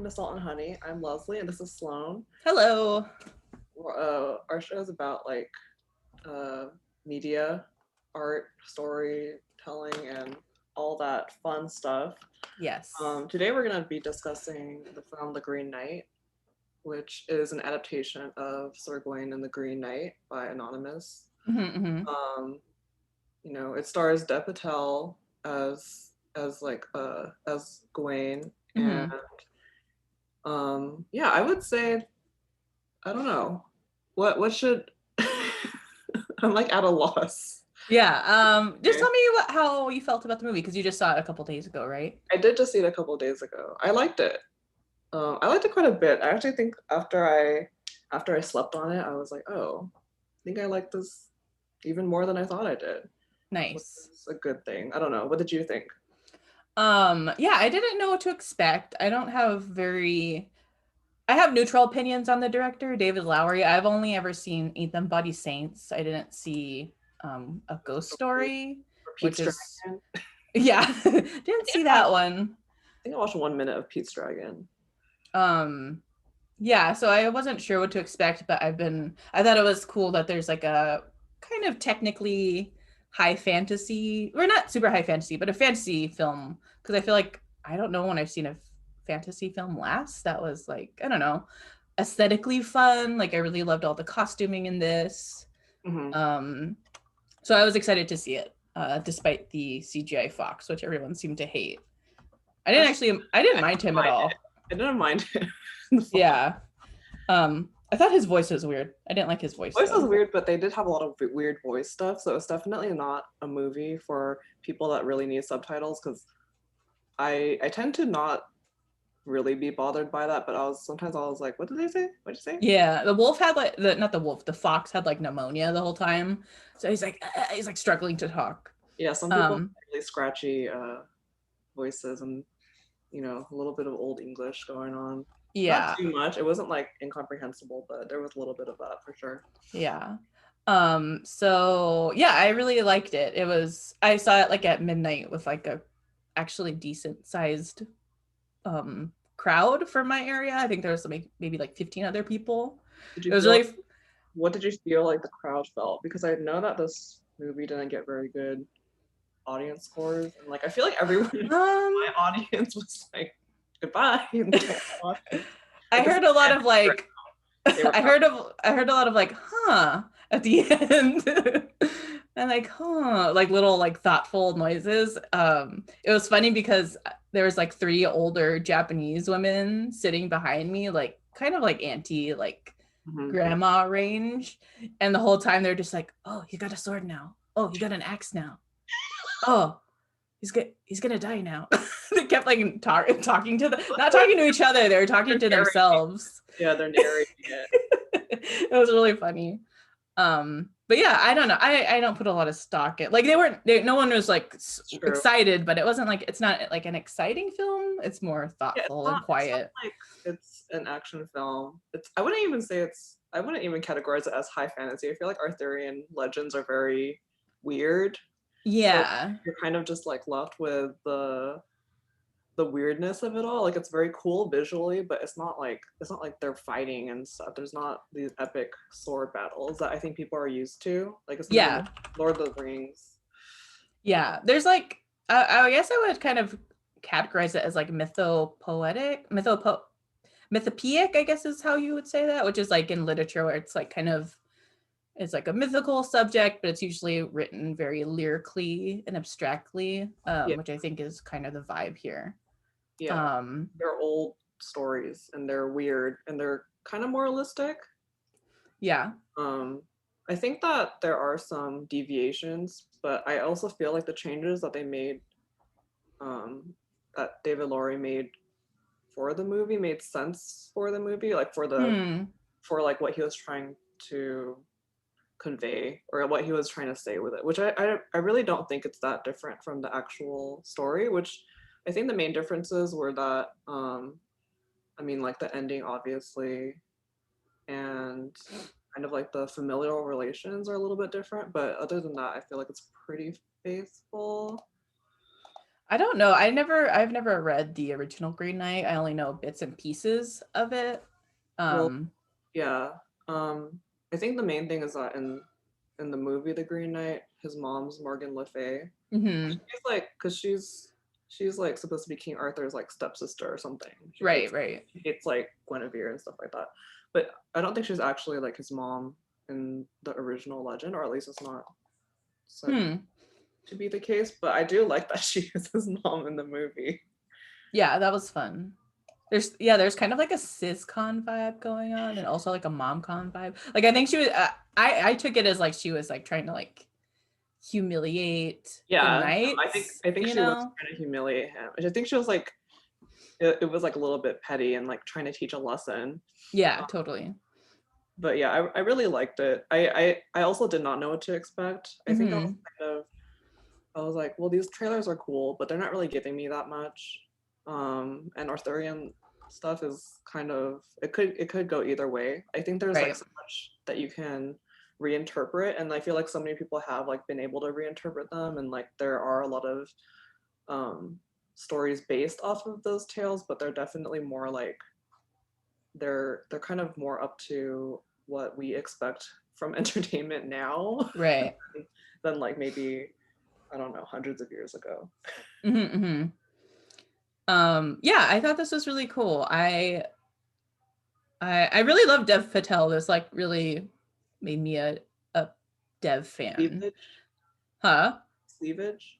to Salt and Honey. I'm Leslie, and this is Sloan. Hello. Our show is about uh, media, art, storytelling, and all that fun stuff. Yes. Today we're going to be discussing the film The Green Knight, which is an adaptation of Sir Gawain and the Green Knight by Anonymous. Mm-hmm. Um, it stars Dev Patel as Gawain, and Mm-hmm. yeah, I would say I don't know. What should I'm like at a loss. Yeah. Just Okay. tell me how you felt about the movie because you just saw it a couple days ago, right? I did just see it a couple days ago. I liked it. I liked it quite a bit. I actually think after I slept on it, I was like, oh, I think I like this even more than I thought I did. Which Nice. is a good thing. I don't know. What did you think? Yeah, I didn't know what to expect. I have neutral opinions on the director, David Lowery. I've only ever seen Eat Them Bloody Saints. I didn't see A Ghost Story, Or which Pete's is Dragon? yeah, didn't see that one. I think I watched 1 minute of Pete's Dragon. Um, Yeah, so I wasn't sure what to expect, but I thought it was cool that there's like a kind of technically high fantasy, or not super high fantasy, but a fantasy film. Because I feel like, I don't know when I've seen a fantasy film last that was like, I don't know, aesthetically fun. Like I really loved all the costuming in this. Hmm. Um, so I was excited to see it, despite the CGI Fox, which everyone seemed to hate. Actually, I didn't I mind didn't him at mind it. all. I didn't mind it. The Yeah. I thought his voice was weird. I didn't like his voice voice was though. weird, but they did have a lot of weird voice stuff, so it's definitely not a movie for people that really need subtitles. Because I tend to not really be bothered by that, but I was like, what did they say? What did you say? Yeah, the wolf had like the not the wolf, the fox had like pneumonia the whole time. So he's like struggling to talk. Yeah, some people have Um, really scratchy voices and a little bit of old English going on. Not yeah, too much. It wasn't like incomprehensible, but there was a little bit of that for sure. yeah. So yeah, I really liked it. I saw it like at midnight with like a actually decent sized crowd for my area. I think there was maybe like 15 other people. Did It you was feel? really What did you feel like the crowd felt? Because I know that this movie didn't get very good audience scores, and like I feel like everyone in um my audience was like, "Goodbye," and kept watching. I Like this is heard a lot the of like they were I heard a lot of like huh at the end. And like huh like little like thoughtful noises. It was funny because there was like three older Japanese women sitting behind me, like kind of like auntie, like Mhm. grandma range, and the whole time they're just like, oh, he got a sword now, oh, he got an axe now, oh, he's gonna die now. They kept like talking to the not talking to each other, they were They're talking to narrating. themselves. Yeah, they're narrating it. It was really funny. But yeah, I don't know. I don't put a lot of stock in, like no one was like True. excited, but it wasn't like, it's not like an exciting film. It's more Yeah, it's thoughtful and not. It's not quiet. like it's an action film. It's. I wouldn't even say it's. I wouldn't even categorize it as high fantasy. I feel like Arthurian legends are very weird, so Yeah. you're kind of just like left with the weirdness of it all. Like it's very cool visually, but it's not like they're fighting and stuff. There's not these epic sword battles that I think people are used to. Like it's more like Yeah. Lord of the Rings. Yeah. There's like, I guess I would kind of categorize it as like mythopoeic, I guess is how you would say that, which is like in literature where it's like kind of, it's like a mythical subject, but it's usually written very lyrically and abstractly, Yeah, which I think is kind of the vibe here. yeah. Um, They're old stories and they're weird and they're kind of moralistic. yeah. Um, I think that there are some deviations, but I also feel like the changes that they made, that David Lowery made for the movie made sense for the movie, like Hmm. for like what he was trying to convey or what he was trying to say with it, which I really don't think it's that different from the actual story, which I think the main differences were that I mean like the ending obviously and kind of like the familial relations are a little bit different, but other than that I feel like it's pretty faithful. I don't know. I've never read the original Green Knight. I only know bits and pieces of it. Well, Um, yeah. I think the main thing is that in the movie The Green Knight, his mom's Morgan Le Fay. mhm. She's like, cause she's like supposed to be King Arthur's like stepsister or something. Right, right. She hates like Guinevere and stuff like that. But I don't think she's actually like his mom in the original legend, or at least it's not said Hmm. to be the case. But I do like that she is his mom in the movie. Yeah, that was fun. There's kind of like a sis-con vibe going on, and also like a mom-con vibe. Like I think she was. I took it as like she was like trying to like humiliate the Yeah, knights, I think you she was know? trying to humiliate him. I think she was like it was like a little bit petty and like trying to teach a lesson. Yeah, totally. But yeah, I really liked it. I also did not know what to expect. I think I was Hmm. kind of I was like, well, these trailers are cool, but they're not really giving me that much. And Arthurian stuff is kind of it could go either way. I think there's like Right. so much that you can reinterpret, and I feel like so many people have like been able to reinterpret them, and like there are a lot of um, stories based off of those tales, but they're definitely more like they're kind of more up to what we expect from entertainment now Right. than like maybe I don't know hundreds of years ago. Hmm. Hmm. Yeah, I thought this was really cool. I really love Dev Patel. This like really made me a Dev fan. Cleavage, Huh? cleavage.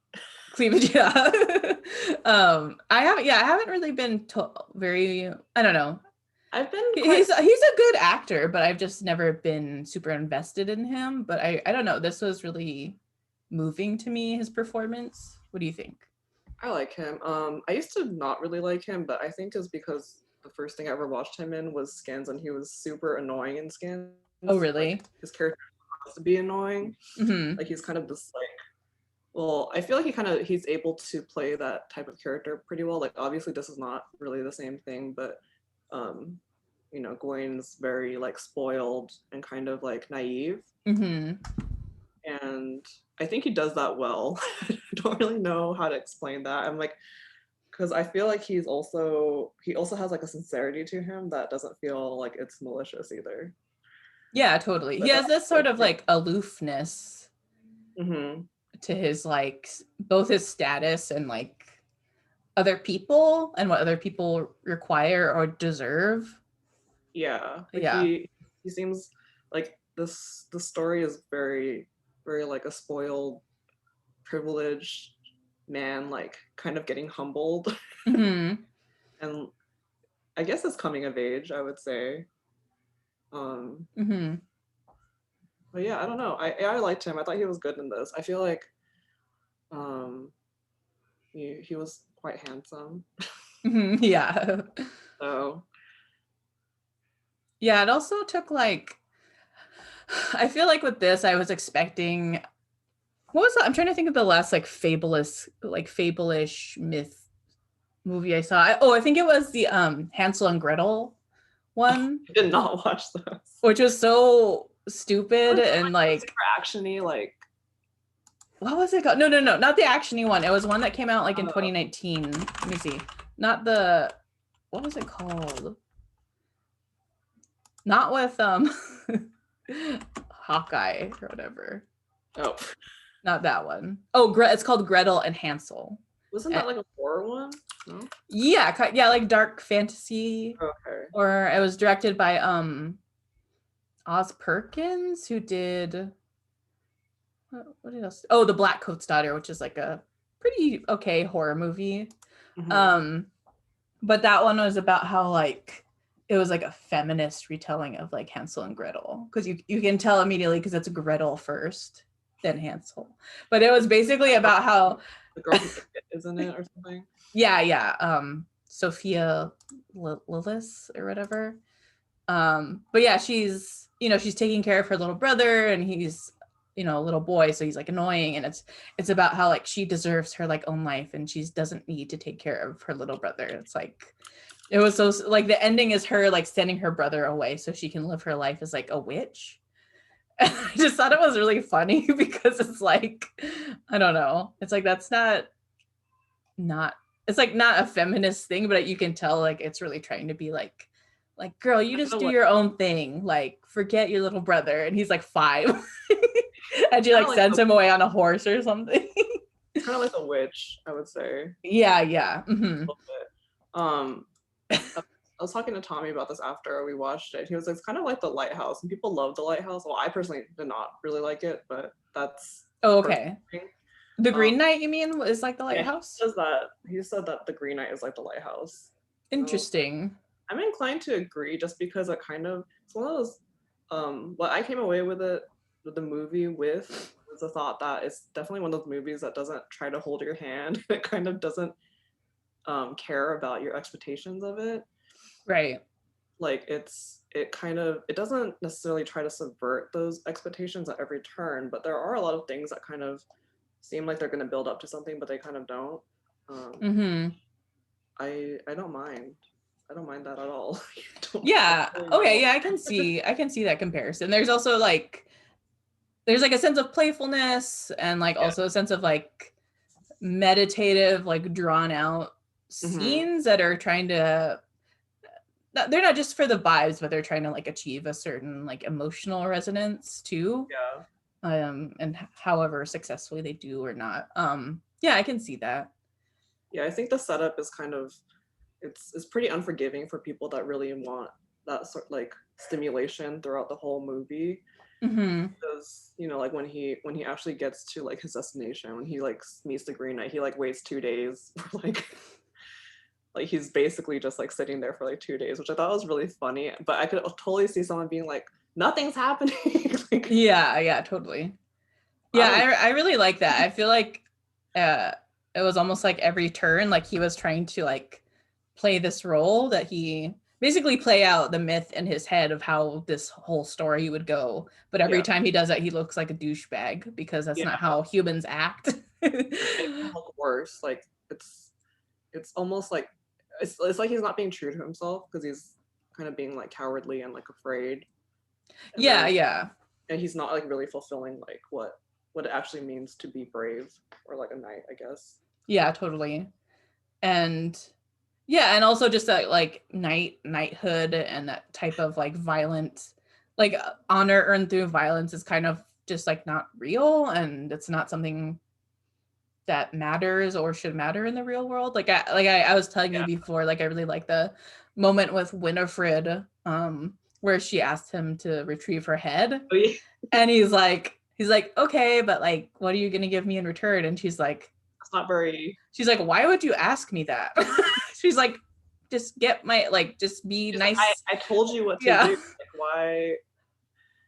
Cleavage, yeah. I haven't really been very, I don't know. I've been quite. He's a good actor, but I've just never been super invested in him. But I don't know. This was really moving to me, his performance. What do you think? I like him. I used to not really like him, but I think it's because the first thing I ever watched him in was Skins, and he was super annoying in Skins. Oh, Like really? his character has to be annoying. Hmm. Like he's kind of this like. Well, I feel like he's able to play that type of character pretty well. Like obviously this is not really the same thing, but um, Gawain's very like spoiled and kind of like naive, Hmm. and I think he does that well. I don't really know how to explain that. I'm like, because I feel like he also has like a sincerity to him that doesn't feel like it's malicious either. Yeah, totally. He But has this sort of like, like aloofness mm-hmm. to his like both his status and like other people and what other people require or deserve. Yeah, like Yeah. he seems like this. The story is very very like a spoiled, privileged man, like kind of getting humbled, Hmm. and I guess it's coming of age. I would say. Um, Hmm. but yeah, I don't know. I liked him. I thought he was good in this. I feel like um, he was quite handsome. Hmm. Yeah. So Yeah, it also took like I feel like with this I was expecting what was that? I'm trying to think of the last like fable-ish myth movie I saw. I think it was the Hansel and Gretel one, I did not watch those. which was so stupid and Like like super actiony, like what was it called? No, no, no, not the actiony one. It was one that came out like in uh, 2019. Let me see. Not the what was it called? Not with Hawkeye or whatever. oh, Not that one. Oh, it's called Gretel and Hansel. wasn't Uh, that like a horror one? No. yeah, yeah, like dark fantasy. Okay. Or it was directed by Oz Perkins, who did what else? Oh, The Black Coat's Daughter, which is like a pretty okay horror movie. Mm-hmm. Um, but that one was about how like it was like a feminist retelling of like Hansel and Gretel because you can tell immediately because it's Gretel first, then Hansel. But it was basically about how The girl who isn't it or something? yeah, Sophia Lillis or whatever. But yeah, she's taking care of her little brother and he's a little boy, so he's like annoying, and it's about how like she deserves her like own life and she doesn't need to take care of her little brother. It's like it was so like the ending is her like sending her brother away so she can live her life as like a witch. And I just thought it was really funny because it's like I don't know. It's like that's not not, it's like not a feminist thing, but you can tell like it's really trying to be like girl, you I just feel do like your own thing, like forget your little brother. And he's like 5. And she kind like of like sends him away on a horse or something. it's kind of like a witch, I would say. Yeah, yeah. A little bit. I was talking to Tommy about this after we watched it. He was like, it's kind of like The Lighthouse, and people love The Lighthouse. Well, I personally did not really like it, but that's Oh, a personal okay. thing. The Um, Green Knight, you mean, is like the yeah, lighthouse? he said that The Green Knight is like The Lighthouse. And I was like, Interesting. I'm inclined to agree, just because it kind of it's one of those. What I came away with it with the movie with was the thought that it's definitely one of those movies that doesn't try to hold your hand. It kind of doesn't care about your expectations of it. Right. Like it doesn't necessarily try to subvert those expectations at every turn, but there are a lot of things that kind of seem like they're going to build up to something, but they kind of don't. um Mm-hmm. I don't mind. I don't mind that at all. I don't Yeah. really mind Okay. what. Yeah, I can see that comparison. There's also like there's like a sense of playfulness and like Yeah. also a sense of like meditative, like drawn out Hmm. scenes that are trying to, they're not just for the vibes, but they're trying to like achieve a certain like emotional resonance too. Yeah. And however successfully they do or not. Yeah, I can see that. Yeah, I think the setup is kind of it's pretty unforgiving for people that really want that sort like stimulation throughout the whole movie. Mm-hmm. Because like when he actually gets to like his destination, when he like meets the Green Knight, he like waits 2 days for like he's basically just like sitting there for like 2 days, which I thought was really funny. But I could totally see someone being like, nothing's happening. Like, Yeah, yeah, totally. I Yeah, don't I really like that. I feel like uh it was almost like every turn, like he was trying to like play this role that he basically play out the myth in his head of how this whole story would go. But every yeah, time he does that, he looks like a douchebag because that's yeah, not how humans act. it makes him look worse. Like it's almost like it's like he's not being true to himself because he's kind of being like cowardly and like afraid, and Yeah, then yeah. and he's not like really fulfilling like what it actually means to be brave or like a knight, I guess. Yeah, totally. And yeah, and also just that like knighthood and that type of like violent, like honor earned through violence is kind of just like not real, and it's not something that matters or should matter in the real world. I was telling you Yeah. before, like I really like the moment with Winifred, where she asked him to retrieve her head, Oh yeah. and he's like, okay, but like, what are you gonna give me in return? And It's not very. she's like, why would you ask me that? She's like, just get my like, just be She's like, I nice. I told you what to do. Yeah. Like why?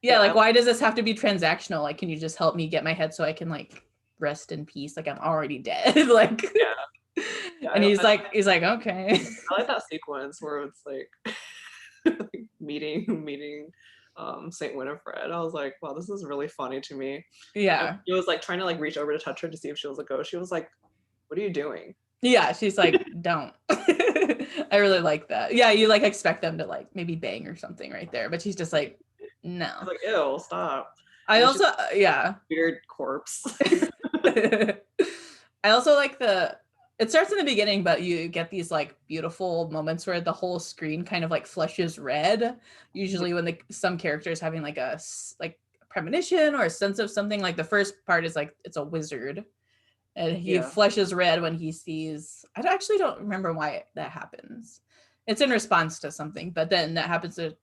Yeah, Yeah. like why does this have to be transactional? Like, can you just help me get my head so I can like rest in peace? Like I'm already dead. Like, Yeah. Yeah. and he's like, okay. I like that sequence where it's like, like meeting Saint Winifred. I was like, wow, this is really funny to me. And Yeah. he was like trying to like reach over to touch her to see if she was a ghost. She was like, what are you doing? Yeah, she's like, don't. I really like that. Yeah, you like expect them to like maybe bang or something right there, but she's just like, no. She's like, ew, stop. I And then she's also yeah. like, weird corpse. I also like it starts in the beginning, but you get these like beautiful moments where the whole screen kind of like flushes red. Usually when some character is having like like premonition or a sense of something. Like the first part is like it's a wizard, and he Yeah. flushes red when he sees. I actually don't remember why that happens. It's in response to something, but then that happens a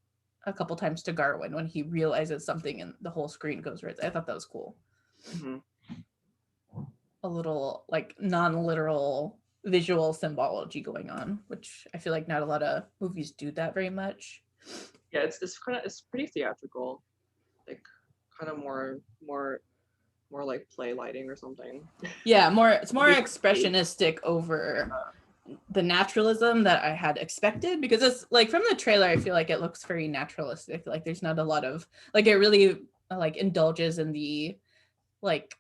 couple times to Garwin when he realizes something and the whole screen goes red. I thought that was cool. Mm-hmm. A little like non-literal visual symbology going on, which I feel like not a lot of movies do that very much. Yeah, it's pretty theatrical, like kind of more like play lighting or something. Yeah, it's more expressionistic over the naturalism that I had expected, because it's like from the trailer I feel like it looks very naturalistic. Like there's not a lot of like, it really like indulges in the like,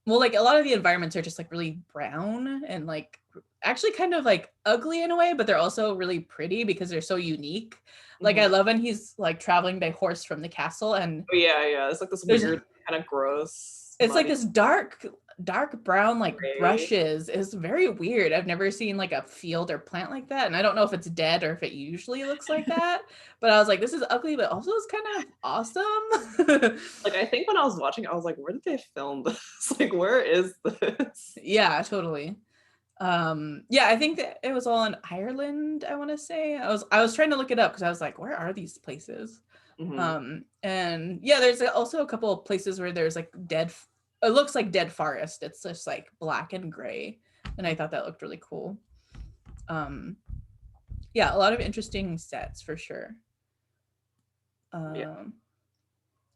well, like a lot of the environments are just like really brown and like actually kind of like ugly in a way, but they're also really pretty because they're so unique. Like I Mm-hmm. love when he's like traveling by horse from the castle, and Oh, yeah, yeah. It's like this there's weird kind of gross it's like muddy. this dark dark brown like gray. brushes is very weird. I've never seen like a field or plant like that, and I don't know if it's dead or if it usually looks like that. But I was like, this is ugly, but also it's kind of awesome. Like I think when I was watching, I was like, where did they film this? Like, where is this? Yeah, totally. Yeah, I think that it was all in Ireland, I want to say. I was trying to look it up because I was like, where are these places? Hmm. And yeah, there's also a couple of places where there's like it looks like dead forest. It's just like black and gray, and I thought that looked really cool. um yeah, a lot of interesting sets for sure. Yeah. um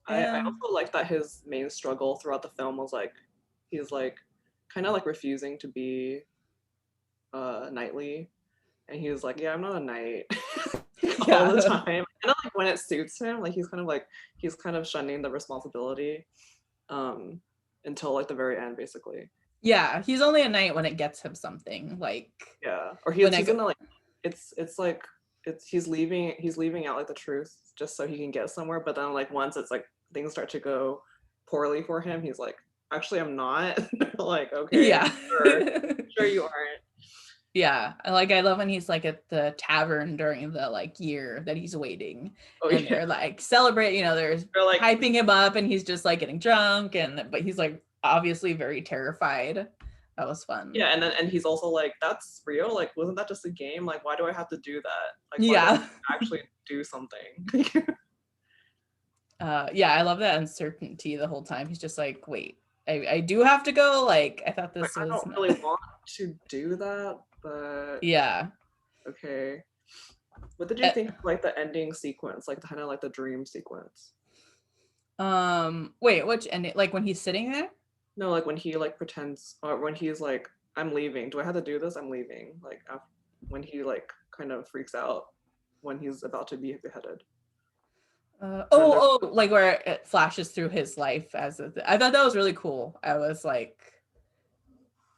I and also like that his main struggle throughout the film was like he's like kind of like refusing to be knightly, and he was like, yeah, I'm not a knight all the yeah. time. And like when it suits him, like he's kind of shunning the responsibility um until like the very end, basically. Yeah, he's only a knight when it gets him something, like Yeah, or when he's it gonna like it's like it's he's leaving out like the truth just so he can get somewhere. But then like once it's like things start to go poorly for him, he's like, actually, I'm not. Like, okay, yeah. sure you aren't. Yeah, I love when he's like at the tavern during the like year that he's waiting, Oh and yeah, they're like celebrate, they're they're like, hyping him up, and he's just like getting drunk, but he's like obviously very terrified. That was fun. yeah, and he's also like, that's real. Like, wasn't that just a game? Like, why do I have to do that? Like, why do I Yeah. actually do something? Yeah, I love that uncertainty the whole time. He's just like, wait, I do have to go. Like, I thought Like, this I was don't really want to do that, but yeah. okay. What did you Uh, think of, like the ending sequence, like kind of like the dream sequence? Wait, which ending? Like when he's sitting there? No, like when he like pretends, or when he's like, I'm leaving. Do I have to do this? I'm leaving. Like when he like kind of freaks out when he's about to be beheaded. And then there's Like where it flashes through his life I thought that was really cool. I was like,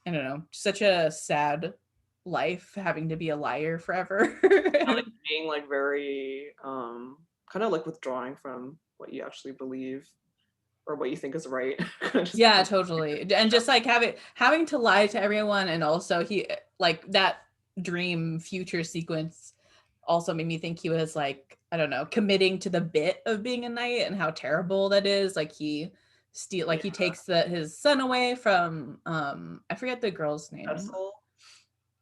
I don't know, such a sad life having to be a liar forever. like being like very kind of like withdrawing from what you actually believe or what you think is right. Just Yeah, totally. And just like having to lie to everyone, and also he like that dream future sequence also made me think he was like, I don't know, committing to the bit of being a knight and how terrible that is. Like yeah, he takes his son away from I forget the girl's name. Vessel.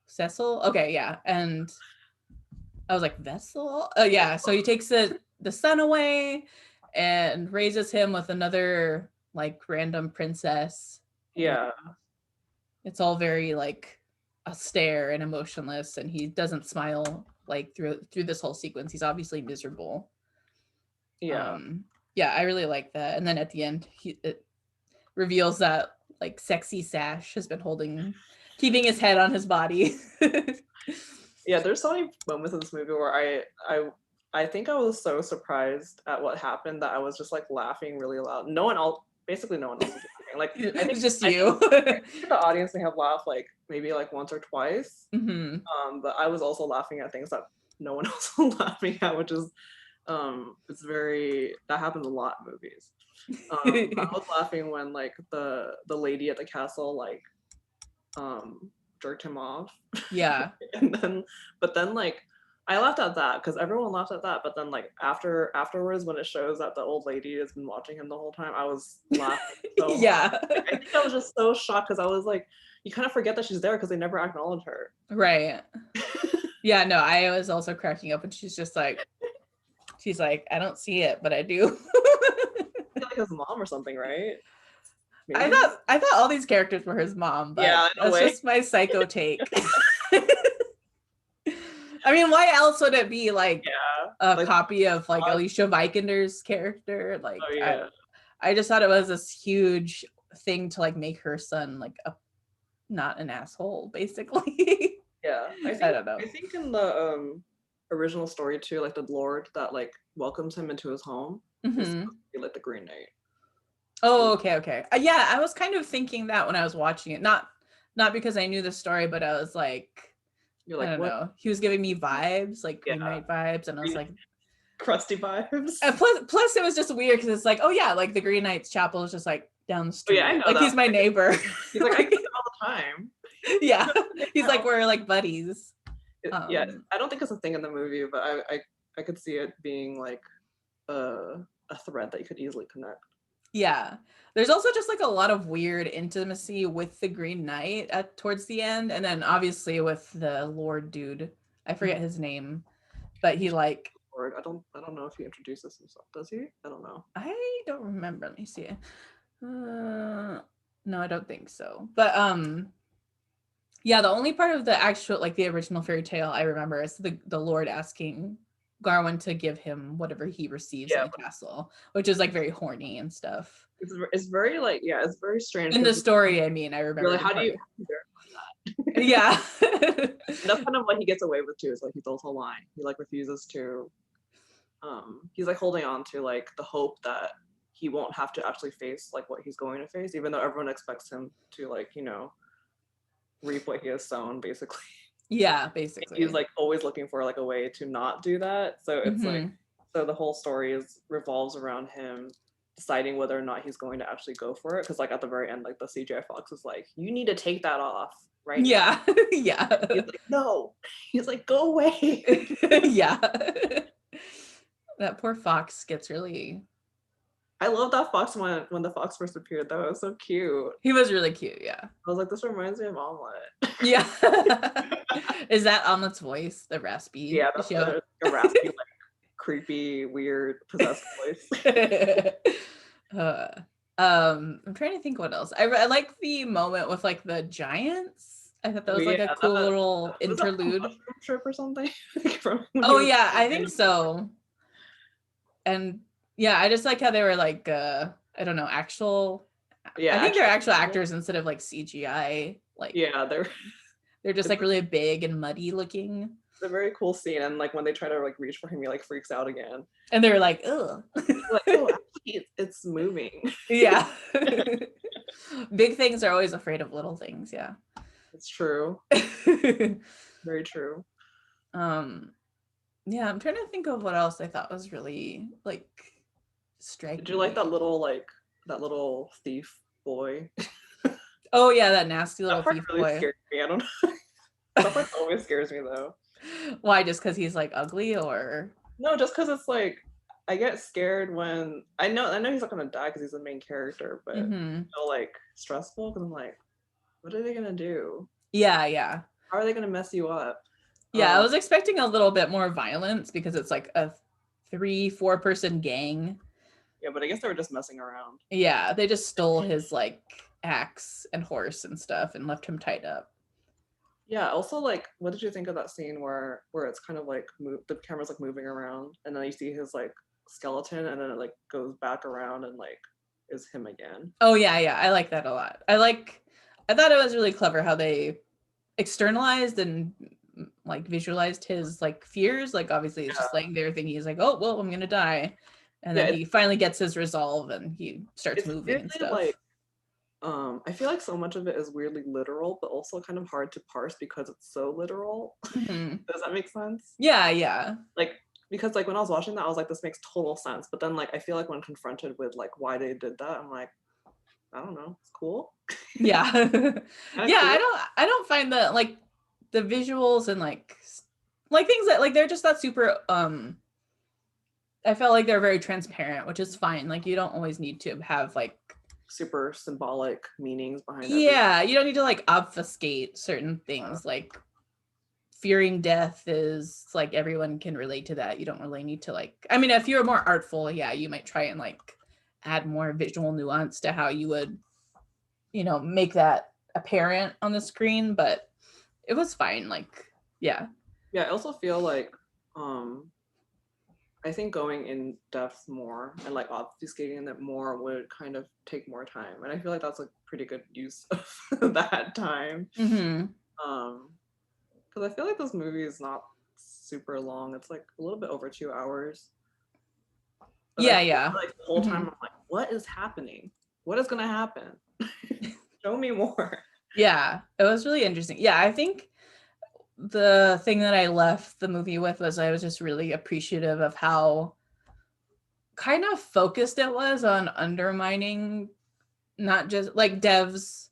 Cecil. Okay, yeah. And I was like, Vessel? Oh yeah. So he takes the son away and raises him with another like random princess. And Yeah, it's all very like austere and emotionless, and he doesn't smile like through this whole sequence. He's obviously miserable. yeah, Yeah, I really like that. And then at the end, it reveals that like sexy sash has been keeping his head on his body. yeah. There's so many moments in this movie where I think I was so surprised at what happened that I was just like laughing really loud. No one else, basically no one else was laughing. Like It's just I think you. the audience may have laughed like maybe like once or twice. Hmm. But I was also laughing at things that no one else was laughing at, which is it's very that happens a lot in movies. I was laughing when like the lady at the castle like jerked him off. Yeah. And then but then like I laughed at that because everyone laughed at that, but then like afterwards when it shows that the old lady has been watching him the whole time, I was laughing so hard. Yeah. Like, I think I was just so shocked because I was like, you kind of forget that she's there because they never acknowledge her. Right. Yeah, no, I was also cracking up, and she's like, I don't see it, but I do. Like his mom or something, right? I Maybe. thought all these characters were his mom, but Yeah, in a that's way. just my psycho take. I mean, why else would it be like Yeah. a Like, copy of like Alicia Vikander's character? oh Like yeah. I just thought it was this huge thing to like make her son like not an asshole, basically. Yeah. I don't know. I think in the original story too, like the Lord that like welcomes him into his home is Hmm. supposed to be like the Green Knight. Oh, okay, okay. Yeah, I was kind of thinking that when I was watching it, not because I knew the story, but I was like, You're I like, don't what? know. He was giving me vibes, like Yeah. Green Knight vibes, and I was Green like, crusty vibes. and plus it was just weird because it's like, oh yeah, like the Green Knight's chapel is just like down the Oh yeah, I street. know Like that. he's my neighbor. He's like, I Like, see him all the time. yeah. He's like, we're like buddies. Yeah, Um, I don't think it's a thing in the movie, but I could see it being like a thread that you could easily connect. yeah. There's also just like a lot of weird intimacy with the Green Knight at towards the end, and then obviously with the Lord dude. I forget his name, but he like Or I don't know if he introduces himself. Does he? I don't know. I don't remember. Let me see. No, I don't think so. But yeah, the only part of the actual like the original fairy tale I remember is the Lord asking Garwin to give him whatever he receives in Yeah, the castle, which is like very horny and stuff. it's very like yeah, it's very strange In the because story, I mean, I you're remember like, the part. how do you Yeah. And that's kind of what he gets away with too. Is like he's also lying. He like refuses to. He's like holding on to like the hope that he won't have to actually face like what he's going to face, even though everyone expects him to like reap what he has sown, basically. Yeah, He's basically. like always looking for like a way to not do that. So it's like Hmm. so the whole story is revolves around him deciding whether or not he's going to actually go for it. Because like at the very end, like the CGI Fox is like, you need to take that off right now. Yeah. Yeah. He's like, no. He's like, go away. Yeah. That poor fox gets really I love that fox when the fox first appeared though. It was so cute. he was really cute, yeah. I was like, this reminds me of Omelette. Yeah. Is that Omelet's voice, the raspy Yeah, that's show? a raspy, like creepy, weird, possessed voice. uh, I'm trying to think what else. I like the moment with like the giants. I thought that Oh was yeah, like a cool that little was that from interlude. Mushroom Trip or something? From when he Oh was yeah, I think so. And yeah, I just like how they were like I don't know, actual yeah, I think they're actual actual people. actors instead of like CGI. Like Yeah, they're just it's like really big and muddy looking. a very cool scene, and like when they try to like reach for him, he like freaks out again. And they're like, ugh. Like, oh, actually, it's moving. Yeah. Big things are always afraid of little things, yeah. It's true. Very true. um yeah, I'm trying to think of what else I thought was really like Did you like striking. that little thief boy? Oh yeah, that nasty little That part thief really boy. scared me. I don't know. That part always scares me though. Why, just because he's like ugly or No, just because it's like I get scared when I know he's not gonna die because he's the main character, but mm-hmm. it's still like stressful because I'm like, what are they gonna do? Yeah, yeah. How are they gonna mess you up? Yeah, I was expecting a little bit more violence because it's like a 3-4 person gang. Yeah, but I guess they were just messing around. Yeah, they just stole his like axe and horse and stuff and left him tied up. Yeah. Also, like, what did you think of that scene where it's kind of like the camera's like moving around, and then you see his like skeleton, and then it like goes back around and like is him again. Oh yeah, yeah, I like that a lot. I thought it was really clever how they externalized and like visualized his like fears. Like obviously it's just Yeah. laying there thinking he's like, oh well, I'm gonna die. And Yeah. then he finally gets his resolve and he starts It's moving and weirdly like stuff. I feel like so much of it is weirdly literal, but also kind of hard to parse because it's so literal. Hmm. Does that make sense? Yeah, yeah. Like because like when I was watching that, I was like, this makes total sense. But then like I feel like when confronted with like why they did that, I'm like, I don't know, it's cool. Yeah. Kind of Yeah, cool. I don't find the like the visuals and like things that like they're just not super I felt like they're very transparent, which is fine. Like you don't always need to have like Super symbolic meanings behind everything. yeah, you don't need to like obfuscate certain things like fearing death is like everyone can relate to that. You don't really need to like I mean if you're more artful, yeah, you might try and like add more visual nuance to how you would, make that apparent on the screen, but it was fine. Like, yeah. Yeah, I also feel like I think going in depth more and like obfuscating it more would kind of take more time. And I feel like that's a pretty good use of that time. Mm-hmm. Because I feel like this movie is not super long. It's like a little bit over 2 hours. But I Yeah, feel yeah. like the whole time Mm-hmm. I'm like, what is happening? What is gonna happen? Show me more. Yeah, it was really interesting. Yeah, I think the thing that I left the movie with was I was just really appreciative of how kind of focused it was on undermining not just like Dev's,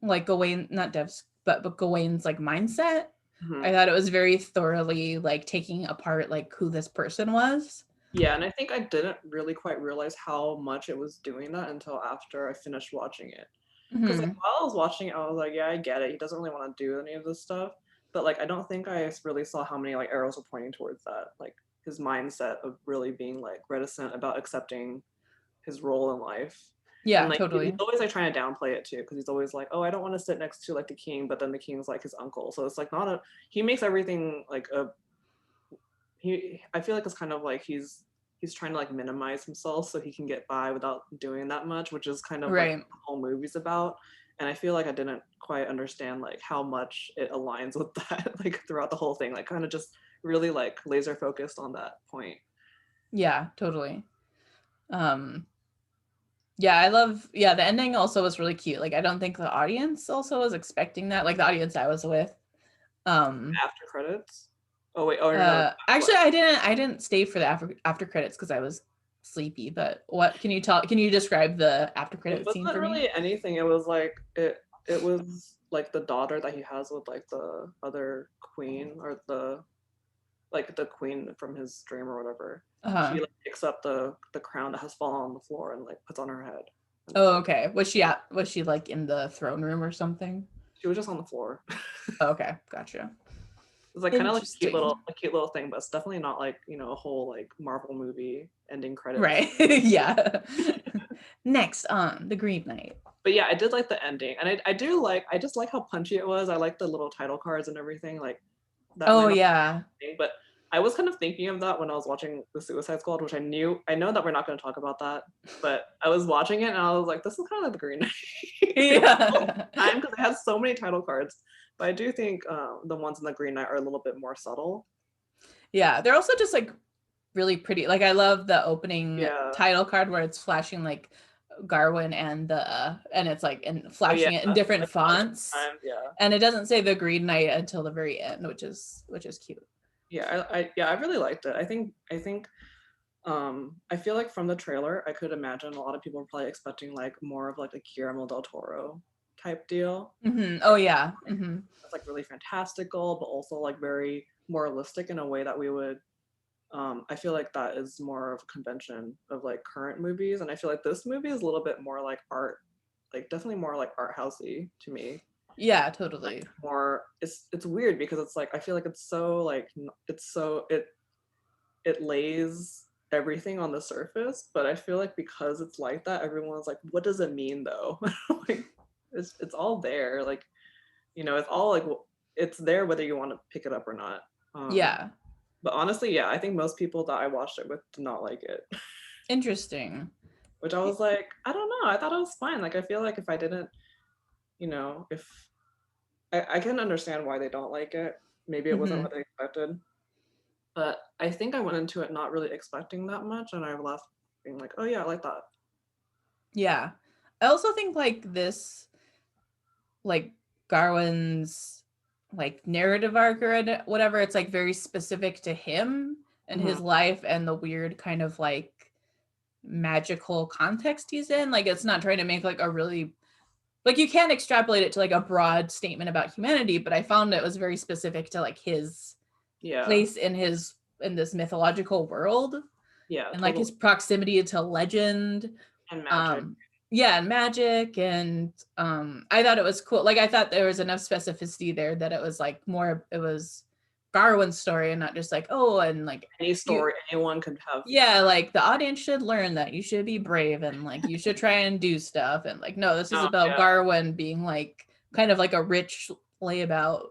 like Gawain, not Dev's, but Gawain's like mindset. I Mhm. thought it was very thoroughly like taking apart like who this person was. Yeah, and I think I didn't really quite realize how much it was doing that until after I finished watching it. Because like Hmm. while I was watching it, I was like, yeah, I get it. He doesn't really want to do any of this stuff. But like I don't think I really saw how many like arrows were pointing towards that. Like his mindset of really being like reticent about accepting his role in life. And Yeah, like he's totally. always like trying to downplay it too, because he's always like, oh, I don't want to sit next to like the king, but then the king's like his uncle. So it's like not a he makes everything like a he I feel like it's kind of like he's trying to like minimize himself so he can get by without doing that much, which is kind of like Right. what the whole movie's about. And I feel like I didn't quite understand like how much it aligns with that like throughout the whole thing, like kind of just really like laser focused on that point. Yeah, totally. Um, yeah, I love, yeah, the ending also was really cute. Like I don't think the audience also was expecting that, like the audience I was with. Um, After credits. Oh wait, oh no, actually what? I didn't stay for the after credits because I was sleepy, but what can you describe the after It credit scene wasn't for me? really anything. It was like it was like the daughter that he has with like the other queen or the like the queen from his dream or whatever. Uh-huh. She like picks up the crown that has fallen on the floor and like puts on her head. And it's Oh, like okay. Was she like in the throne room or something? she was just on the floor. Oh, okay, gotcha. It's like kind of like Interesting. a cute little thing, but it's definitely not like, you know, a whole like Marvel movie ending credits. Right. Yeah. Next on The Green Knight. But yeah, I did like the ending. And I do like I just like how punchy it was. I like the little title cards and everything. Like that Oh might not yeah. thing, but I was kind of thinking of that when I was watching the Suicide Squad, which I know that we're not going to talk about that, but I was watching it and I was like, this is kind of like the Green Knight Yeah. time because it has so many title cards. But I do think the ones in the Green Knight are a little bit more subtle. Yeah. They're also just like really pretty. Like I love the opening Yeah. title card where it's flashing like Garwin and it's like and Oh yeah. flashing it in different Like a lot of fonts. times. Yeah. And it doesn't say the Green Knight until the very end, which is cute. Yeah. I really liked it. I feel like from the trailer, I could imagine a lot of people were probably expecting like more of like a Guillermo del Toro type deal. Oh yeah. It's like really fantastical, but also like very moralistic in a way that we would. I feel like that is more of a convention of like current movies, and I feel like this movie is a little bit more like art, like definitely more like art housey to me. Yeah, Like totally. more, it's weird because it's like I feel like it's so like it's so it lays everything on the surface, but I feel like because it's like that, everyone's like, what does it mean though? Like it's all there, like you know, it's all like it's there whether you want to pick it up or not. Um, Yeah. but honestly, yeah, I think most people that I watched it with did not like it, Interesting. which I was like, I don't know. I thought it was fine. Like, I feel like if I didn't, if I can understand why they don't like it. Maybe it wasn't Hmm. what they expected, but I think I went into it not really expecting that much, and I left being like, oh yeah, I like that. Yeah. I also think like this, like Garwin's like narrative arc or whatever, it's like very specific to him and Hmm. his life and the weird kind of like magical context he's in. Like it's not trying to make like a really like you can't extrapolate it to like a broad statement about humanity, but I found it was very specific to like his Yeah, place in this mythological world yeah, and like totally. his proximity to legend. And magic. um yeah, and magic, and I thought it was cool. Like I thought there was enough specificity there that it was like more, it was Garwin's story and not just like, oh, and like Any you, story anyone could have. yeah, like the audience should learn that you should be brave and like you should try and do stuff, and like no, this is No, about yeah, Garwin being like kind of like a rich layabout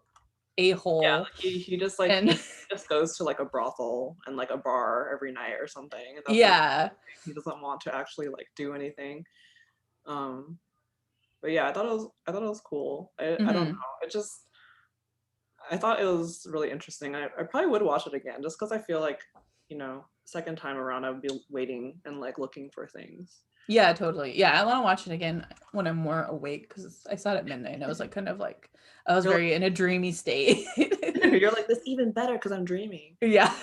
yeah. a-hole. Like he And just goes to like a brothel and like a bar every night or something, and that's like yeah. he doesn't want to actually like do anything. Um, but yeah, I thought it was cool. I don't Hmm. know. It just I thought it was really interesting. I probably would watch it again just because I feel like, second time around I would be waiting and like looking for things. Yeah, totally. Yeah, I want to watch it again when I'm more awake because I saw it at midnight and I was like kind of like I was You're very in a dreamy state. you're like this even better because I'm dreaming. Yeah.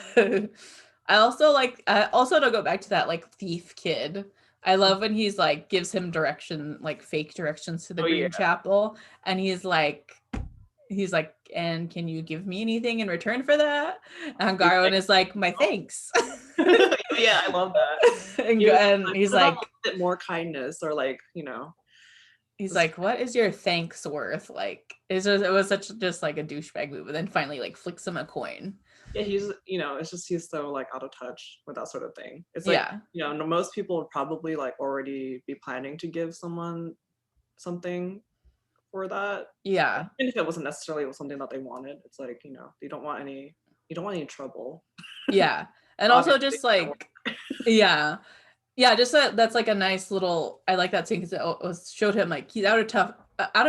I also to go back to that like thief kid. I love when he's like gives him direction, like fake directions to the Oh yeah. Green Chapel, and he's like, and can you give me anything in return for that? And He's Garwin like, is like, my thanks. yeah, I love that. And he's What about like, a bit more kindness or like, he's just like, what is your thanks worth? Like, it was such just like a douchebag move, and then finally like flicks him a coin. yeah, it's just he's so like out of touch with that sort of thing. It's like, Yeah, most people would probably like already be planning to give someone something for that. yeah, Even if it wasn't necessarily something that they wanted, it's like, you don't want any trouble. yeah. And also Obviously. just like, yeah, yeah, just that's like a nice little. I like that scene because it was showed him like he's out of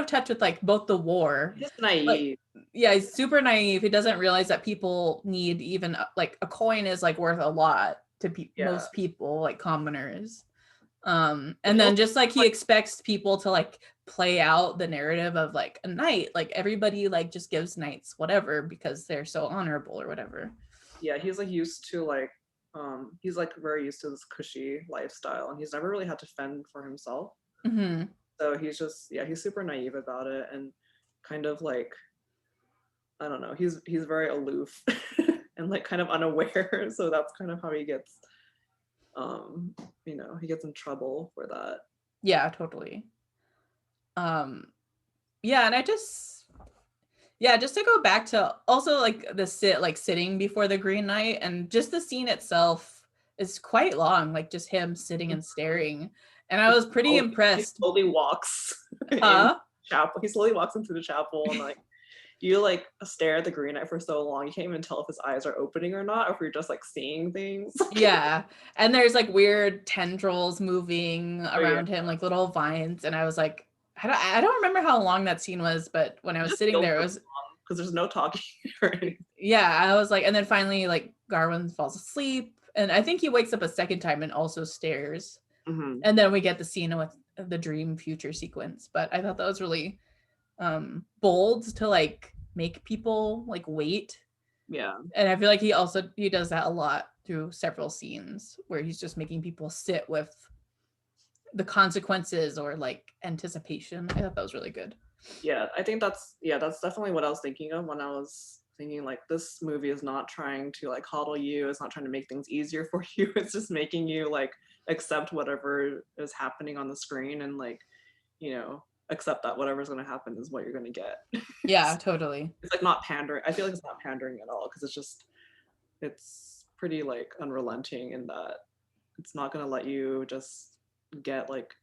touch with like both the war, He's just like naive. yeah, he's super naive. He doesn't realize that people need even like a coin is like worth a lot to Yeah. most people, like commoners. Which And then also just like he like, expects people to like play out the narrative of like a knight, like everybody like just gives knights whatever because they're so honorable or whatever. yeah, he's like used to like he's like very used to this cushy lifestyle and he's never really had to fend for himself. Hmm. So he's just, yeah, he's super naive about it and kind of like, I don't know, he's very aloof and like kind of unaware. So that's kind of how he gets he gets in trouble for that. Yeah, totally. Um, yeah, and I just yeah, just to go back to also like sitting before the Green Knight and just the scene itself is quite long, like just him sitting and staring. And I was pretty He impressed. slowly walks in Huh? chapel. He slowly walks into the chapel and like you like stare at the Green Knight for so long you can't even tell if his eyes are opening or not, or if you're just like seeing things. Yeah. And there's like weird tendrils moving Oh yeah, around him, like little vines. And I was like, I don't remember how long that scene was, but when I it was just sitting feels there, it really was, long because there's no talking or anything. yeah, I was like, and then finally, like, Garwin falls asleep. And I think he wakes up a second time and also stares. Mm-hmm. And then we get the scene with the dream future sequence. But I thought that was really bold to like make people like wait. Yeah, And I feel like he does that a lot through several scenes where he's just making people sit with the consequences or like anticipation. I thought that was really good. yeah. I think that's definitely what I was thinking of when I was thinking like this movie is not trying to like coddle you. It's not trying to make things easier for you. It's just making you like accept whatever is happening on the screen and like accept that whatever's going to happen is what you're going to get. Yeah, totally. It's like not pandering. I feel like it's not pandering at all because it's pretty like unrelenting in that it's not going to let you just get like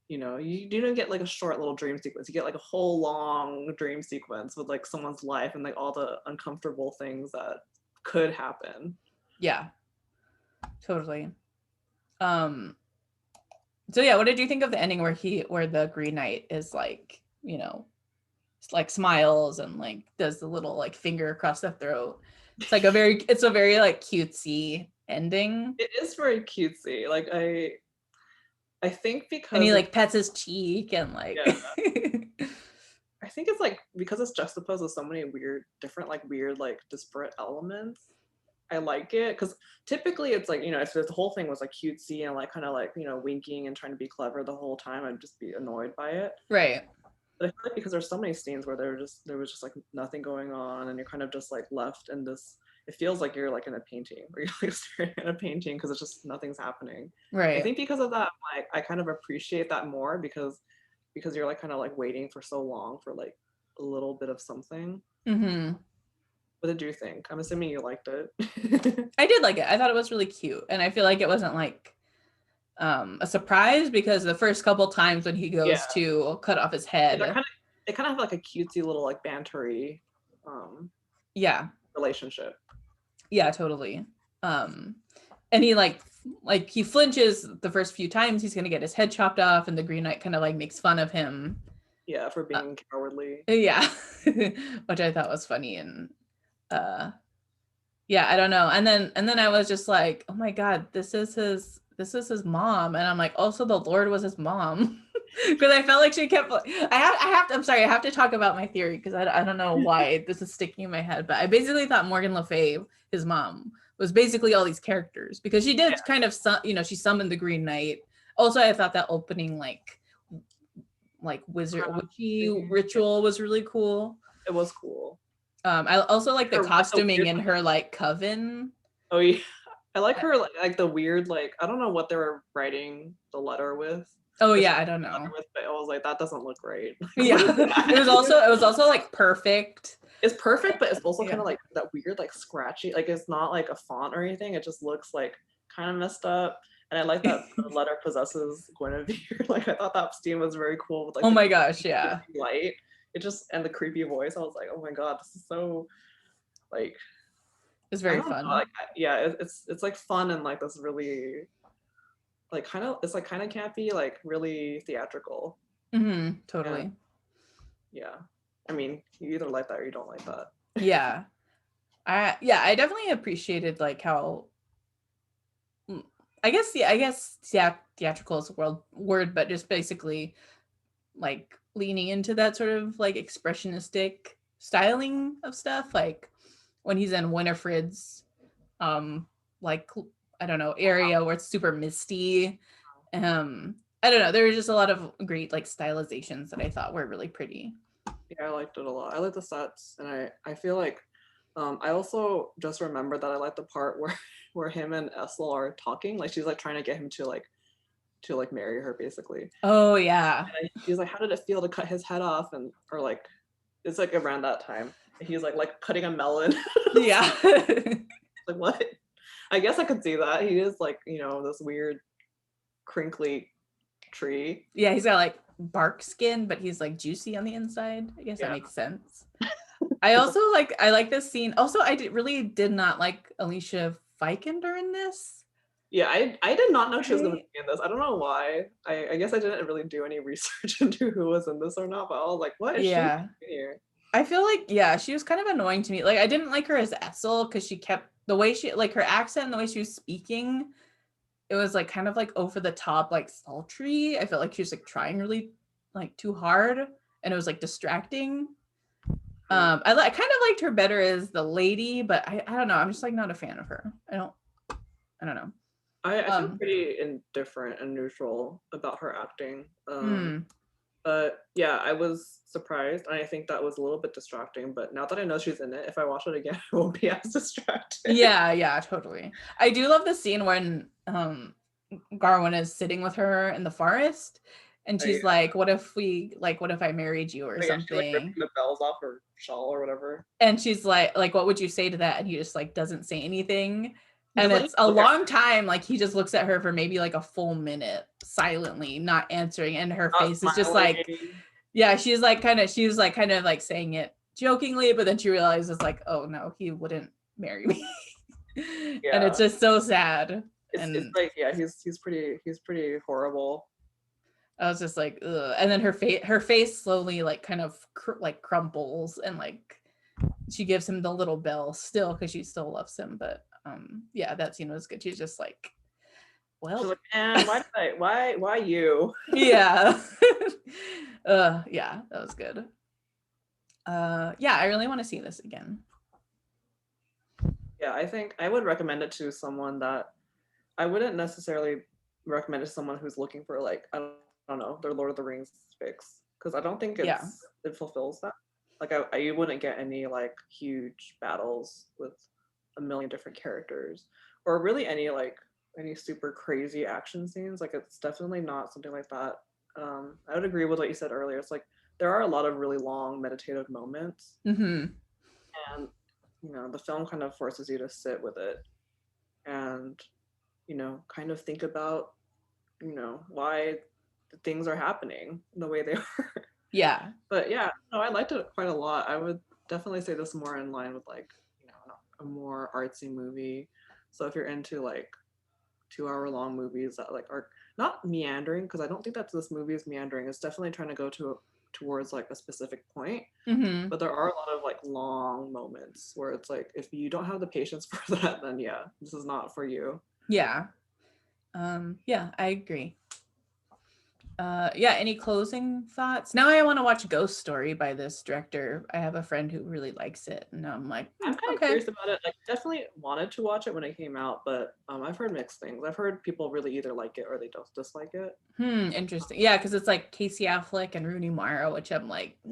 you don't get like a short little dream sequence. You get like a whole long dream sequence with like someone's life and like all the uncomfortable things that could happen. Yeah, totally. Um so yeah, what did you think of the ending where the Green Knight is like, like smiles and like does the little like finger across the throat? It's a very like cutesy ending. It is very cutesy. Like I think And because he like pets his cheek and like yeah, I think it's like because it's juxtaposed with so many weird like disparate elements. I like it because typically it's like if the whole thing was like cutesy and like kind of like winking and trying to be clever the whole time, I'd just be annoyed by it. right. But I feel like because there's so many scenes where there was just like nothing going on and you're kind of just like left in this. It feels like you're like in a painting or you're like staring at a painting because it's just nothing's happening. I Right. think because of that, like I kind of appreciate that more because you're like kind of like waiting for so long for like a little bit of something. Mm-hmm. What did you think? I'm assuming you liked it. I did like it. I thought it was really cute. And I feel like it wasn't like a surprise because the first couple times when he Yeah, goes to cut off his they're head. kind of they kind of have like a cutesy little like bantery Yeah. relationship. Yeah, totally. And he like he flinches the first few times he's gonna get his head chopped off, and the Green Knight kind of like makes fun of him. Yeah, for being cowardly. Yeah. Which I thought was funny. And yeah, I don't know. And then I was just like, oh my god, this is his mom. And I'm like, also the Lord was his mom. Because I felt like she kept I'm sorry, I have to talk about my theory because I don't know why this is sticking in my head, but I basically thought Morgan Le Fay, his mom, was basically all these characters because she did kind of she summoned the Green Knight Also, I thought that opening like wizard Crap witchy thing. ritual was really cool. It was cool. I also like the Her like the costuming weird in her like coven. oh yeah. I like her like the weird like I don't know what they were writing the letter with. Oh Or yeah, something I don't letter know. with, but I was like, that doesn't look right. Like, what is Yeah, that? it was also like perfect. It's perfect, but it's also kind Yeah. of like that weird, like scratchy. Like it's not like a font or anything. It just looks like kind of messed up. And I like that the letter possesses Guinevere. Like I thought that scheme was very cool with like Oh the my gosh, yeah. light. It just and the creepy voice. I was like, oh my god, this is so like It's I very don't know. fun. Like yeah, it's like fun and like this really like kind of it's like kind of campy, like really theatrical. And Totally. yeah, I mean, you either like that or you don't like that. Yeah. I definitely appreciated like how I guess yeah, theatrical is a word, but just basically like leaning into that sort of like expressionistic styling of stuff. Like when he's in Winifred's like I don't know, area where it's super misty. I don't know, there was just a lot of great like stylizations that I thought were really pretty. Yeah, I liked it a lot. I like the sets, and I feel like I also just remember that I like the part where where him and Essel are talking. Like she's like trying to get him to like marry her basically. Oh yeah. She's like, how did it feel to cut his head off? And or like it's like around that time. And he's like cutting a melon. Yeah. Like what? I guess I could see that. He is like, this weird crinkly tree. Yeah, he's got like bark skin, but he's like juicy on the inside. I guess that Yeah. makes sense. I like this scene. Also, really did not like Alicia Vikander in this. Yeah, I did not know she was gonna I, be in this. I don't know why. I guess I didn't really do any research into who was in this or not, but I was like, what is she doing yeah. here? I feel like yeah, she was kind of annoying to me. Like I didn't like her as Essel because she kept the way she like her accent and the way she was speaking. It was like kind of like over the top, like sultry. I felt like she was like trying really like too hard, and it was like distracting. I kind of liked her better as the lady, but I don't know. I'm just like not a fan of her. I don't know. I feel Um, pretty indifferent and neutral about her acting. hmm. But yeah, I was surprised, and I think that was a little bit distracting. But now that I know she's in it, if I watch it again, it won't be as distracted. Yeah, totally. I do love the scene when Garwin is sitting with her in the forest and Yeah. she's like, what if I married you or Oh yeah, she like ripping something? the bells off her shawl or whatever. And she's like what would you say to that? And he just like doesn't say anything. He And doesn't even it's a look at her, long time, like he just looks at her for maybe like a full minute silently, not answering, and her not face is just like, smiling. yeah, she was like kind of like saying it jokingly, but then she realizes like, oh no, he wouldn't marry me. And it's Yeah, just so sad. it's And like yeah, he's pretty horrible. I was just like, ugh. And then her face slowly like kind of like crumbles, and like she gives him the little bell still because she still loves him. But yeah, that scene was good. She's just like, She's well, like, man, why you? yeah. Yeah, that was good. Yeah, I really want to see this again. Yeah, I think I would recommend it to someone that I wouldn't necessarily recommend it to someone who's looking for like I don't know their Lord of the Rings fix because I don't think Yeah. it fulfills that. Like I wouldn't get any like huge battles with a million different characters or really any super crazy action scenes. Like it's definitely not something like that. I would agree with what you said earlier. It's like there are a lot of really long meditative moments, Mm-hmm. and the film kind of forces you to sit with it and kind of think about why things are happening the way they are. Yeah. But yeah, no, I liked it quite a lot. I would definitely say this more in line with like a more artsy movie. So if you're into like 2 hour long movies that like are not meandering, because I don't think that this movie is meandering. It's definitely trying to go towards like a specific point. Mm-hmm. But there are a lot of like long moments where it's like if you don't have the patience for that, then yeah, this is not for you. Yeah. Yeah, I agree. Yeah, any closing thoughts? Now I want to watch Ghost Story by this director. I have a friend who really likes it, and I'm like, I'm kind of okay. curious about it. Like, definitely wanted to watch it when it came out, but I've heard mixed things. I've heard people really either like it or they don't dislike it. Interesting. Yeah, because it's like Casey Affleck and Rooney Mara, which I'm like, uh,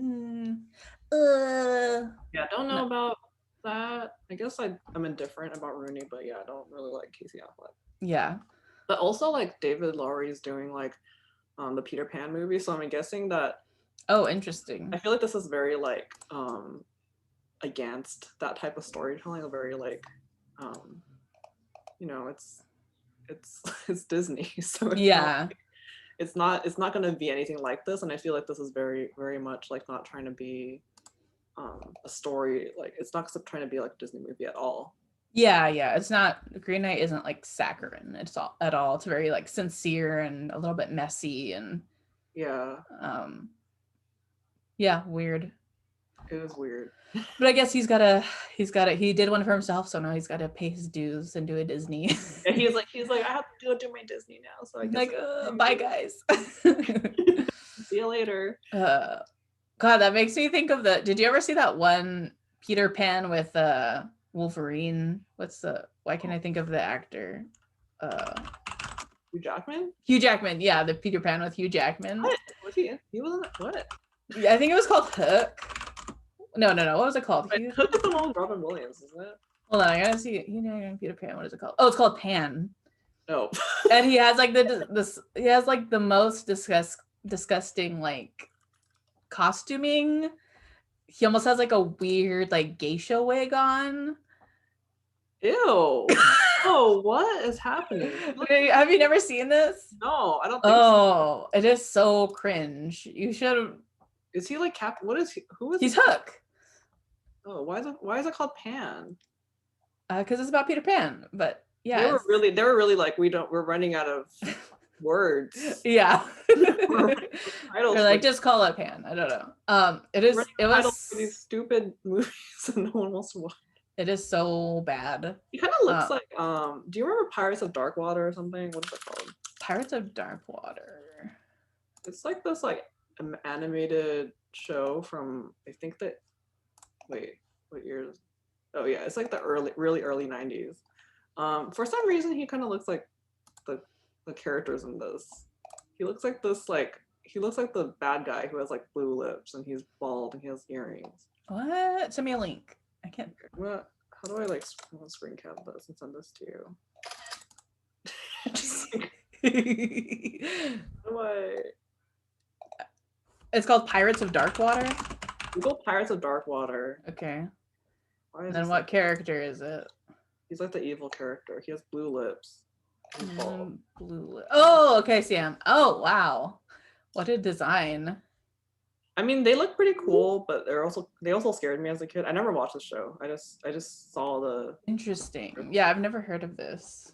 Yeah, I don't no. know about that. I guess I'm indifferent about Rooney, but yeah, I don't really like Casey Affleck. Yeah. But also, like David Lowery is doing like the Peter Pan movie, so I'm guessing that Oh, I interesting. feel like this is very like against that type of storytelling. Very like um, it's it's Disney, so Yeah. it's not going to be anything like this, and I feel like this is very very much like not trying to be a story, like it's not trying to be like a Disney movie at all. Yeah. It's not Green Knight isn't like saccharine. It's all at all. It's very like sincere and a little bit messy and Yeah, um yeah, weird. it is weird. But I guess he did one for himself, so now he's gotta pay his dues and do a Disney. Yeah, he's like I have to go do my Disney now, so I guess Like, bye guys. see you later. uh God, that makes me think of did you ever see that one Peter Pan with Wolverine? Why can't I think of the actor? Uh Hugh Jackman? Hugh Jackman, yeah, the Peter Pan with Hugh Jackman. What was he? He wasn't what? Yeah, I think it was called Hook. No. What was it called? But Hook is the one with Robin Williams, isn't it? Hold on, I gotta see. Peter Pan. What is it called? Oh, it's called Pan. No. And he has like he has like the most disgusting like costuming. He almost has like a weird like geisha wig on. Ew. Oh, what is happening? Have you never seen this? No, I don't think so. It is so cringe. You should. Is he like Cap? What is he? Who is He's he? Hook. Oh, why is it called Pan? Because it's about Peter Pan. But yeah, they were really like we're running out of words. Yeah. Titles They're like, just call it Pan. I don't know. It was these stupid movies that no one wants to watch. It is so bad. He kind of looks like do you remember Pirates of Darkwater or something? What is it called? Pirates of Darkwater. It's like this like animated show from I think that what years? Oh yeah, it's like the really early 90s. For some reason he kind of looks like the characters in this. He looks like the bad guy who has like blue lips and he's bald and he has earrings. What? Send me a link. I can't. What? How do I like screen cap this and send this to you? How do I? It's called Pirates of Darkwater. Google Pirates of Darkwater. Okay. And then what character is it? He's like the evil character. He has blue lips. Oh, okay, Sam. Oh, wow. What a design. I mean, they look pretty cool, but they also scared me as a kid. I never watched the show. I just saw the. Interesting. Yeah, I've never heard of this.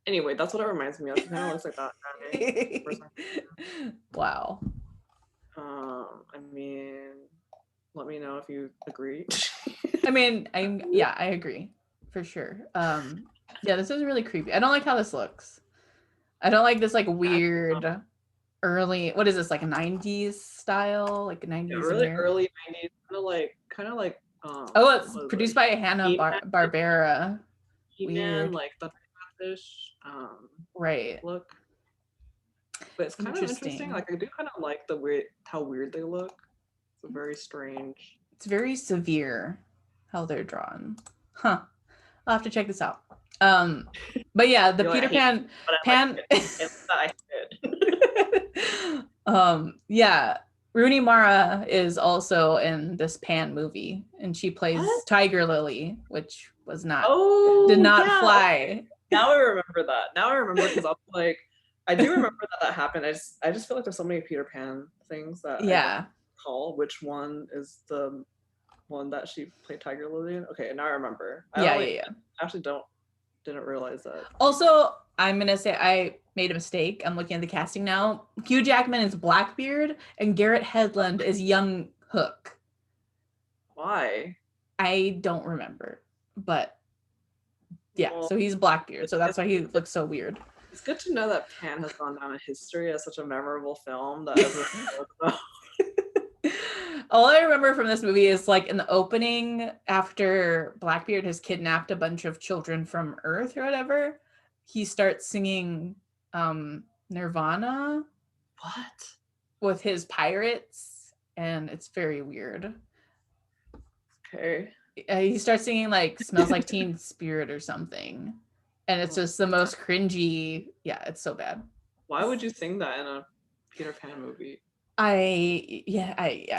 Anyway, that's what it reminds me of. It kind of looks like that. Wow. I mean, let me know if you agree. I mean, I agree for sure. Yeah, this is really creepy. I don't like how this looks. I don't like this like weird early. What is this, like a 90s style, like 90s? Yeah, really early 90s, kind of like. Oh, it's produced by Hanna-Barbera. He-Man, like the fish. Right. Look. But it's kind of interesting. Like I do kind of like how weird they look. It's very strange. It's very severe how they're drawn. Huh. I'll have to check this out. But yeah, the Peter Pan yeah, Rooney Mara is also in this Pan movie, and she plays Tiger Lily, which was did not fly. Now I remember that. Now I remember because I was like, I do remember that happened. I just feel like there's so many Peter Pan things that I don't recall which one is the one that she played Tiger Lily in. Okay, now I remember. I actually didn't realize that. Also, I'm gonna say I made a mistake. I'm looking at the casting now. Hugh Jackman is Blackbeard and Garrett Hedlund is young Hook. Why? I don't remember, but yeah. Well, so he's Blackbeard, so that's why he looks so weird. It's good to know that Pan has gone down in history as such a memorable film that everyone knows about. All I remember from this movie is like in the opening, after Blackbeard has kidnapped a bunch of children from Earth or whatever, he starts singing Nirvana What? with his pirates, and it's very weird. Okay. He starts singing like "Smells Like Teen Spirit" or something, and it's just the most cringy. Yeah, it's so bad. Why would you sing that in a Peter Pan movie? I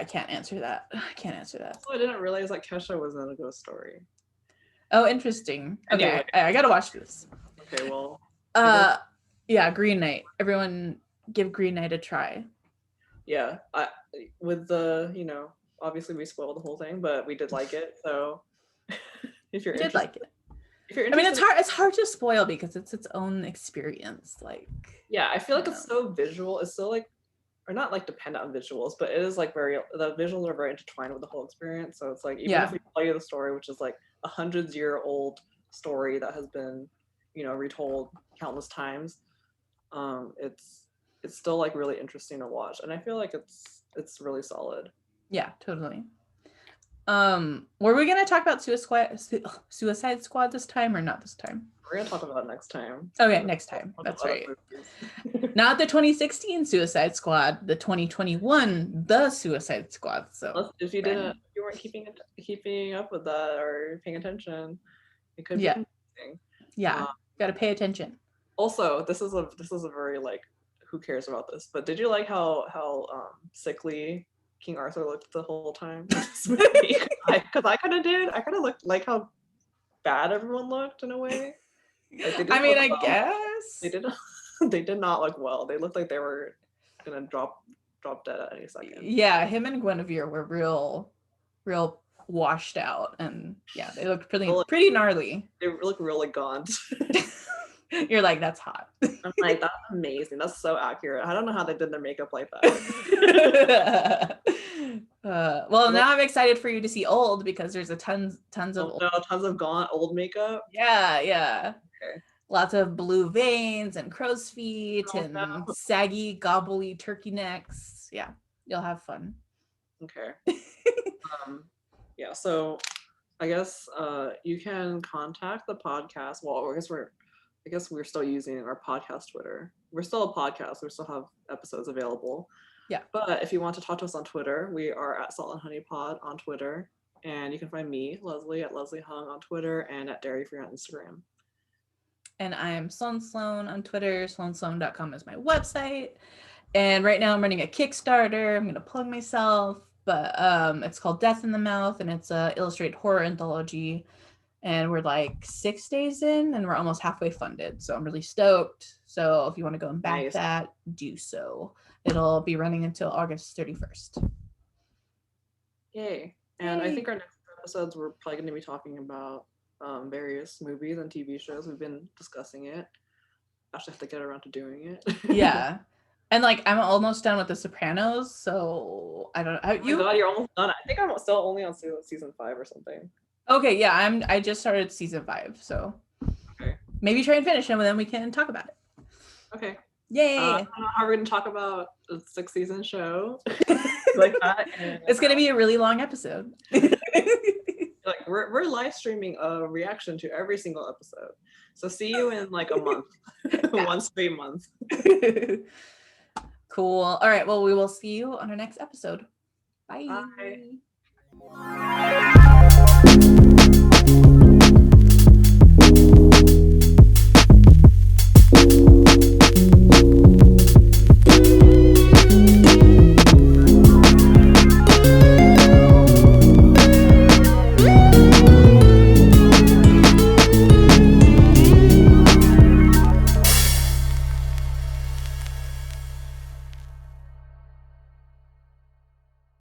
can't answer that. I can't answer that. Also, I didn't realize that Kesha was in a ghost story. Oh, interesting. Okay, Anyway. I gotta watch this. Okay, well. Yeah, Green Knight. Everyone give Green Knight a try. Yeah, with the, obviously we spoiled the whole thing, but we did like it. So if you're interested, like it. If you're I mean, interested, it's hard to spoil because it's its own experience. Like, yeah, I feel like it's so visual. It's so like, or not like dependent on visuals, but it is like the visuals are very intertwined with the whole experience. So it's like, even if we tell you the story, which is like 100-year-old story that has been, retold countless times, it's still like really interesting to watch, and I feel like it's really solid. Yeah, totally. Were we gonna talk about Suicide Squad this time or not this time? We're gonna talk about it next time. Okay, next time. That's right. Not the 2016 Suicide Squad, the 2021 The Suicide Squad. So if you weren't keeping up with that or paying attention, it could be confusing. Yeah, gotta pay attention. Also, this is a very like, who cares about this? But did you like how sickly King Arthur looked the whole time? Because I kind of did. I kind of looked like how bad everyone looked in a way. Like, I mean, I guess they did not look well. They looked like they were gonna drop dead at any second. Yeah, him and Guinevere were real washed out, and yeah, they looked pretty gnarly. They look really gaunt. You're like, that's hot. I'm like, that's amazing. That's so accurate. I don't know how they did their makeup like that. Well, now I'm excited for you to see Old, because there's tons of gaunt old makeup. Yeah. Okay. Lots of blue veins and crow's feet saggy, gobbly turkey necks. Yeah, you'll have fun. Okay. Yeah. So, I guess you can contact the podcast. Well, I guess we're still using our podcast Twitter. We're still a podcast. We still have episodes available. Yeah. But if you want to talk to us on Twitter, we are at Salt and Honey Pod on Twitter. And you can find me, Leslie, at Leslie Hung on Twitter and at Dairy Free on Instagram. And I'm Sloan on Twitter. SloanSloan.com is my website. And right now I'm running a Kickstarter. I'm going to plug myself. But it's called Death in the Mouth, and it's a illustrated horror anthology. And we're like 6 days in, and we're almost halfway funded. So I'm really stoked. So if you want to go and back that, do so. It'll be running until August 31st. Yay. And I think our next episodes, we're probably going to be talking about various movies and TV shows. We've been discussing it. Actually have to get around to doing it. Yeah. And like, I'm almost done with The Sopranos, so I don't know. Oh my God, you're almost done. I think I'm still only on season 5 or something. Okay, yeah, I just started season 5, so maybe try and finish them, and then we can talk about it. Okay. Yay! I don't know how we're going to talk about a 6-season show like that. It's going to be a really long episode. Like we're live streaming a reaction to every single episode. So see you in like a month, once a month. Cool. All right. Well, we will see you on our next episode. Bye. Bye.